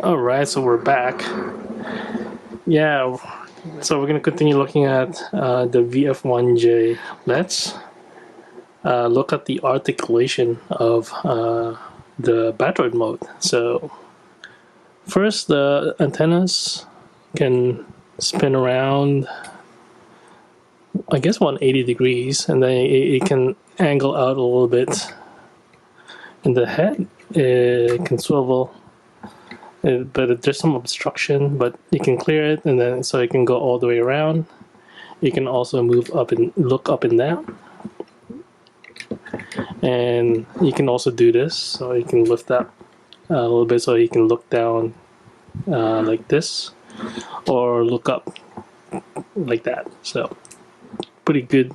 All right, so we're back. Yeah, so we're gonna continue looking at the VF-1J. Let's look at the articulation of the Battroid mode. So first, the antennas can spin around, I guess, 180 degrees, and then it can angle out a little bit. And the head can swivel. But there's some obstruction, but you can clear it, and then so it can go all the way around. You can also move up and look up and down, and you can also do this, so you can lift up a little bit, so you can look down like this, or look up like that. So pretty good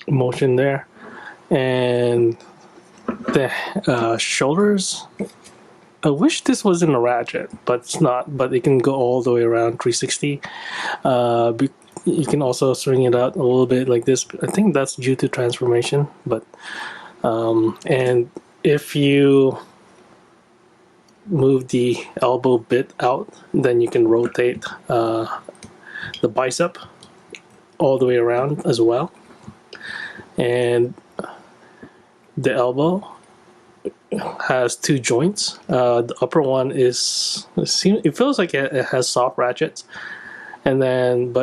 motion there, and the shoulders. I wish this was in a ratchet, but it's not. But it can go all the way around 360. You can also swing it out a little bit like this. I think that's due to transformation. But and if you move the elbow bit out, then you can rotate the bicep all the way around as well. And the elbow has two joints. The upper one is it feels like it has soft ratchets, and then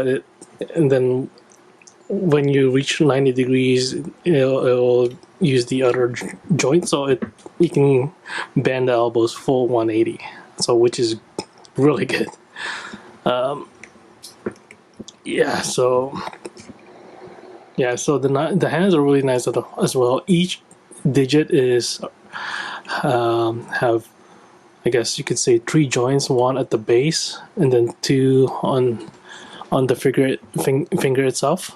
when you reach 90 degrees, it'll use the other joint, so you can bend the elbows full 180. So which is really good. So the hands are really nice as well. Each digit is have, I guess you could say, three joints, one at the base and then two on the finger itself.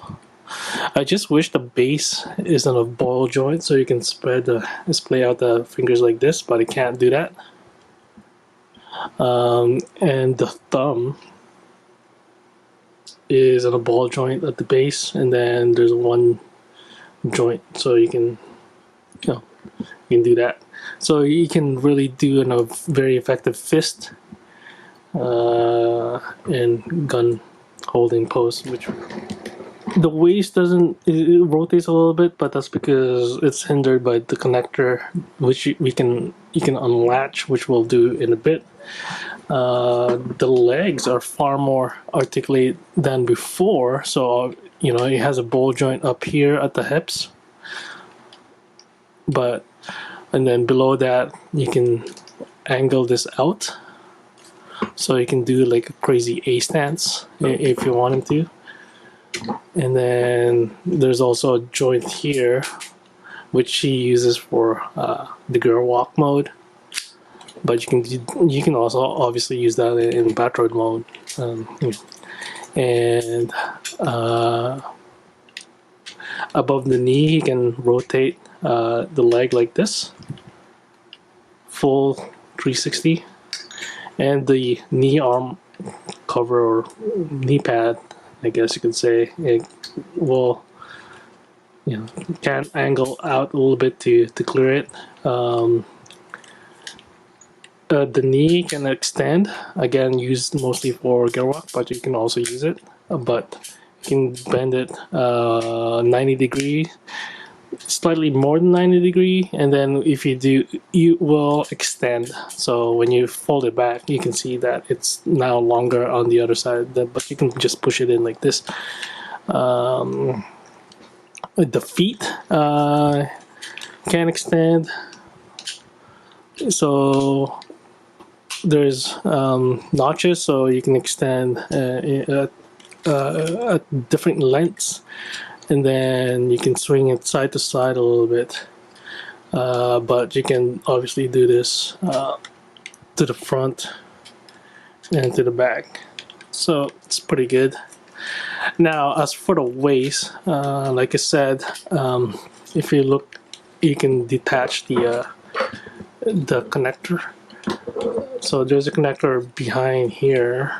I just wish the base isn't a ball joint, so you can splay out the fingers like this, but I can't do that. And the thumb is in a ball joint at the base, and then there's one joint, so you can do that. So you can really do a very effective fist and gun holding pose, which the waist it rotates a little bit, but that's because it's hindered by the connector, which you can unlatch, which we'll do in a bit. The legs are far more articulate than before, so it has a ball joint up here at the hips, and then below that you can angle this out, so you can do like a crazy A stance if you wanted to. And then there's also a joint here, which she uses for the girl walk mode, but you can also obviously use that in Battroid mode. And above the knee, you can rotate the leg like this, full 360, and the knee arm cover, or knee pad, I guess you could say, it will can angle out a little bit to clear it. The knee can extend, again used mostly for gear walk, but you can also use it, but you can bend it 90 degree, slightly more than 90 degree, and then if you do, you will extend. So when you fold it back, you can see that it's now longer on the other side, but you can just push it in like this. The feet can extend, so there's notches, so you can extend at different lengths, and then you can swing it side to side a little bit, but you can obviously do this to the front and to the back, so it's pretty good. Now as for the waist, like I said, if you look, you can detach the connector. So there's a connector behind here.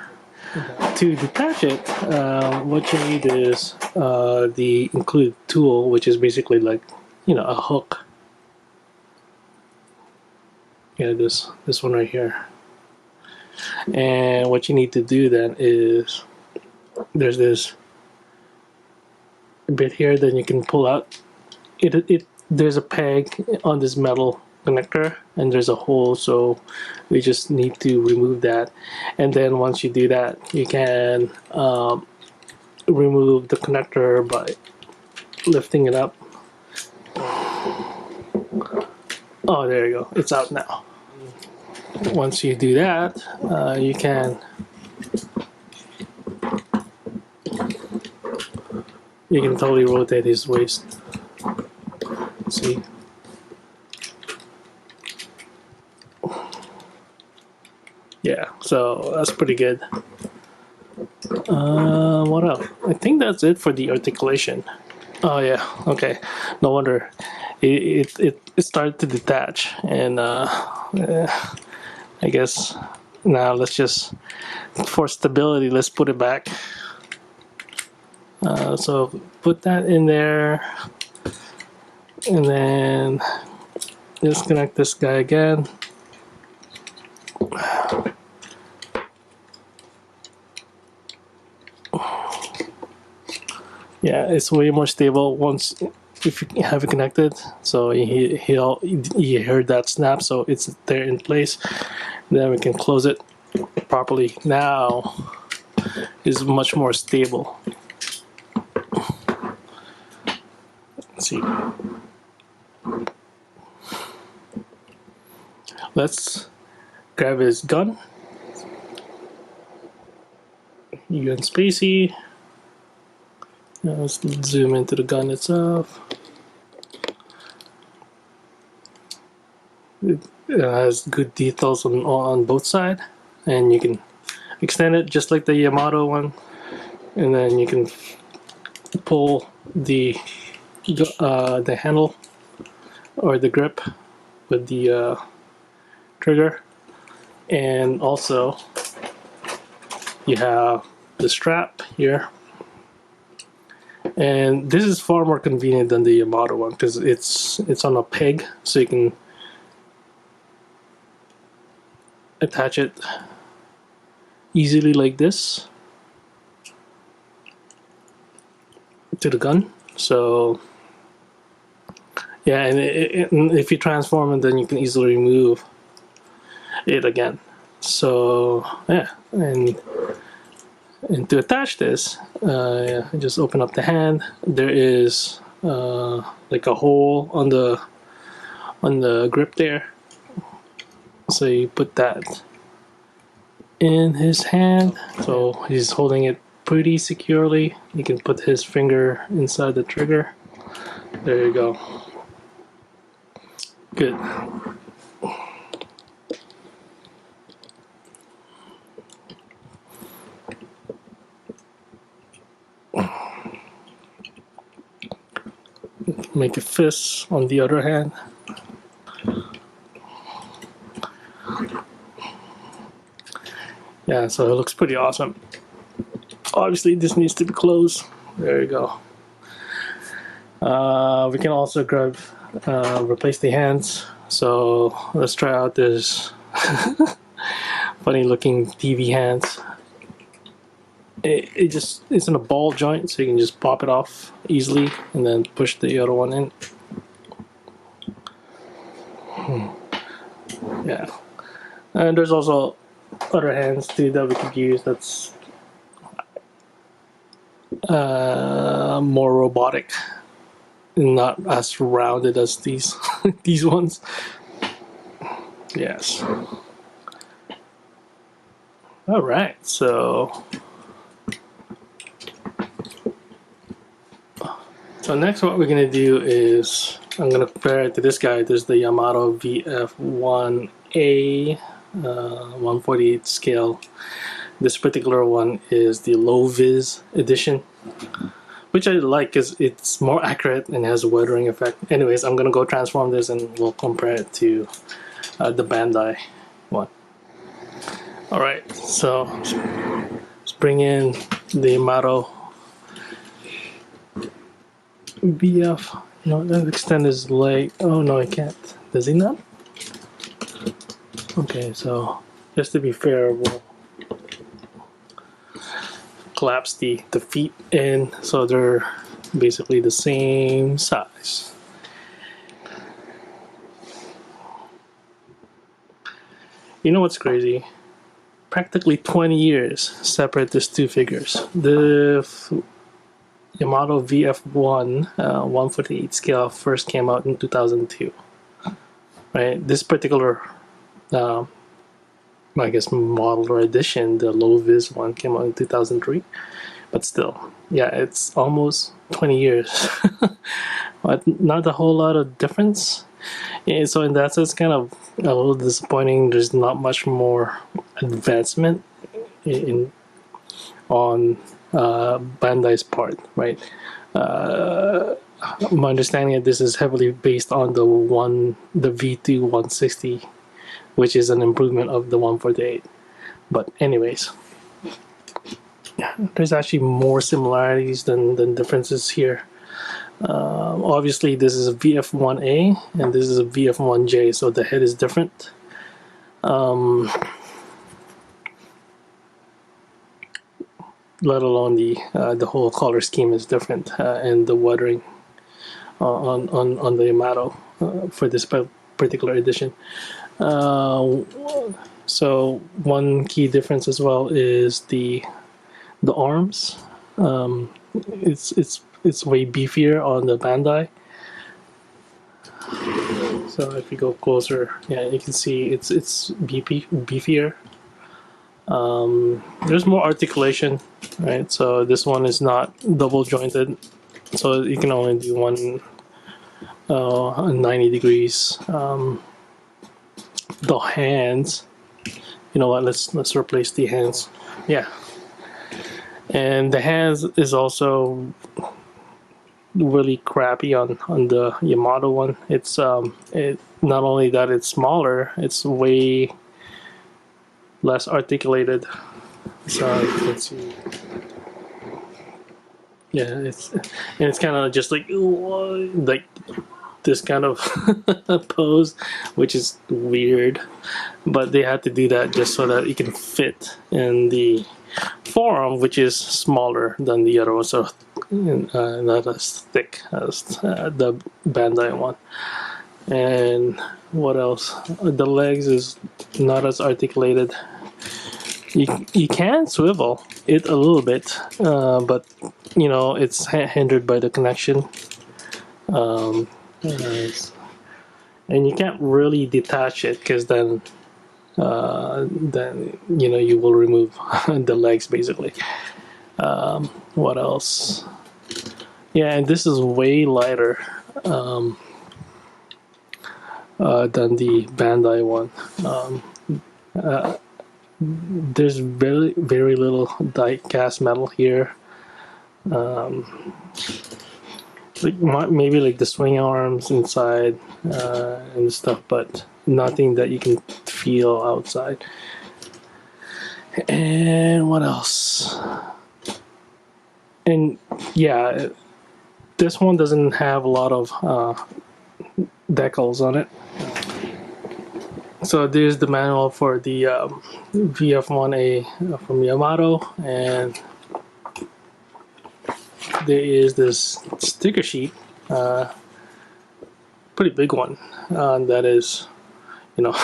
To detach it, what you need is the included tool, which is basically like a hook. Yeah, this one right here. And what you need to do then is there's this bit here that you can pull out. There's a peg on this metal connector and there's a hole, so we just need to remove that. And then once you do that, you can remove the connector by lifting it up. Oh, there you go, it's out now. Once you do that, you can totally rotate his waist. See? Yeah, so that's pretty good. What else? I think that's it for the articulation. Oh yeah, okay. No wonder it started to detach, and I guess now let's just, for stability, let's put it back. So put that in there, and then disconnect this guy again. Yeah, it's way more stable once if you have it connected. So you heard that snap, so it's there in place. Then we can close it properly. Now it's much more stable. Let's see. Let's grab his gun. Gun spacey. Now let's zoom into the gun itself. It has good details on both sides, and you can extend it just like the Yamato one, and then you can pull the handle or the grip with the trigger, and also you have the strap here. And this is far more convenient than the Yamato one because it's on a peg, so you can attach it easily like this to the gun. So yeah, and if you transform it, then you can easily remove it again. So yeah, and to attach this, just open up the hand. There is like a hole on the grip there. So you put that in his hand. So he's holding it pretty securely. You can put his finger inside the trigger. There you go. Good. Make a fist on the other hand. Yeah, so it looks pretty awesome. Obviously this needs to be closed. There you go. We can also replace the hands. So let's try out this funny looking TV hands. It's in a ball joint, so you can just pop it off easily and then push the other one in. Yeah, and there's also other hands too that we could use that's more robotic and not as rounded as these these ones. Yes. All right, so next what we're gonna do is I'm gonna compare it to this guy. There's the Yamato VF-1A 148 scale. This particular one is the low vis edition, which I like because it's more accurate and has a weathering effect. Anyways, I'm gonna go transform this and we'll compare it to the Bandai one. Alright, so let's bring in the Yamato VF. No, let's extend his leg. Oh no, I can't. Does he not? Okay, so just to be fair, we'll collapse the feet in so they're basically the same size. You know what's crazy? Practically 20 years separate these two figures. The Yamato VF-1 1/48 scale first came out in 2002. Right, this particular I guess model or edition, the low vis one, came out in 2003. But still, yeah, it's almost 20 years. But not a whole lot of difference. Yeah, so in that sense, kind of a little disappointing. There's not much more advancement in on Bandai's part, right? My understanding of this is heavily based on the V2 160, which is an improvement of the 148. But anyways, there's actually more similarities than differences here. Obviously, this is a VF-1A and this is a VF-1J, so the head is different. Let alone the whole color scheme is different, and the weathering on the Yamato for this particular edition. So one key difference as well is the arms. It's way beefier on the Bandai. So if you go closer, yeah, you can see it's beefier. There's more articulation, right? So this one is not double jointed, so you can only do one 90 degrees. The hands, you know what? Let's replace the hands. Yeah, and the hands is also really crappy on the Yamato one. It's it not only that it's smaller, it's way less articulated. So let's see. Yeah, it's kind of just like this kind of pose, which is weird, but they had to do that just so that it can fit in the forearm, which is smaller than the other one, so not as thick as the Bandai one. And what else? The legs is not as articulated. You can swivel it a little bit, but you know it's hindered by the connection. And you can't really detach it because then you know you will remove the legs basically. What else? Yeah, and this is way lighter than the Bandai one. There's very little die cast metal here. Like maybe like the swing arms inside and stuff, but nothing that you can feel outside. And what else? And yeah, this one doesn't have a lot of decals on it. So there's the manual for the VF-1A from Yamato, and there is this sticker sheet, pretty big one, that is, you know,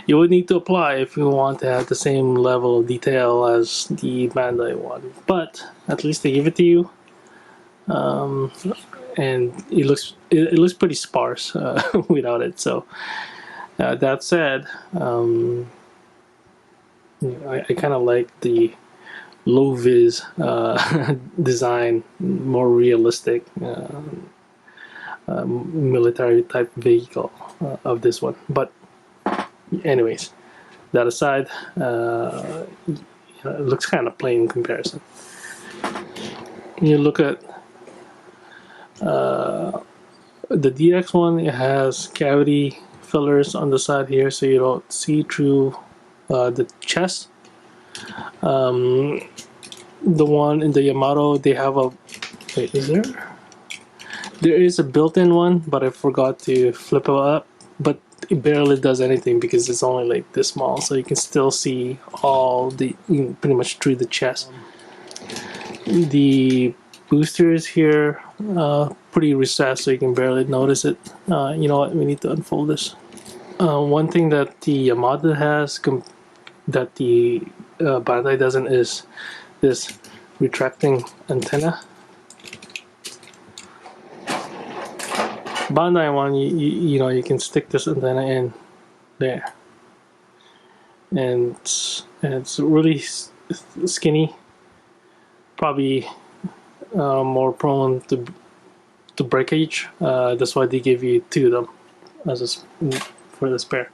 you would need to apply if you want to have the same level of detail as the Bandai one. But at least they give it to you, and it looks pretty sparse without it. So that said, you know, I kind of like the low vis design, more realistic military type vehicle of this one. But anyways, that aside, it looks kind of plain in comparison. You look at the DX one, it has cavity fillers on the side here, so you don't see through the chest. The one in the Yamato, they have a, wait, is there? There is a built-in one, but I forgot to flip it up. But it barely does anything because it's only like this small, so you can still see all the, pretty much through the chest. The boosters here pretty recessed, so you can barely notice it. You know what? We need to unfold this. One thing that the Yamato has that the Bandai doesn't is this retracting antenna. Bandai one, you know, you can stick this antenna in there, and it's really skinny, probably more prone to breakage. That's why they give you two of them as for the spare.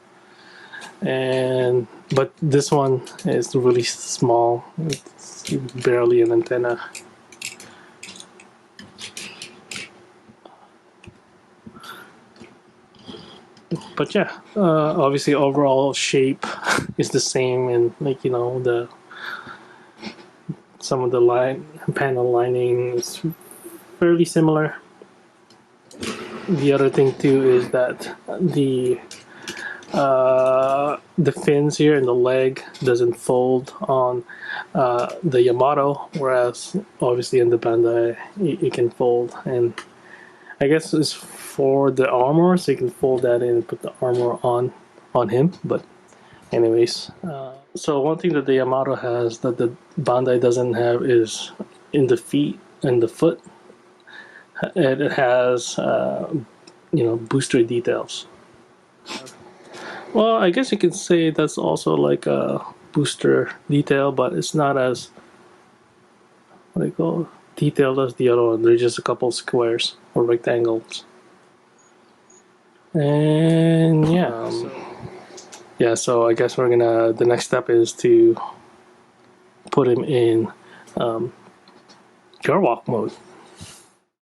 But this one is really small. It's barely an antenna. But yeah, obviously overall shape is the same, and like, you know, some of the panel lining is fairly similar. The other thing too is that the fins here and the leg doesn't fold on the Yamato, whereas obviously in the Bandai it can fold, and I guess it's for the armor, so you can fold that in and put the armor on him. But anyways, so one thing that the Yamato has that the Bandai doesn't have is in the feet and the foot. It has you know, booster details. Well, I guess you could say that's also like a booster detail, but it's not as, what do you call it, detailed as the other one. They're just a couple squares or rectangles. And yeah, so I guess the next step is to put him in Jarwalk mode.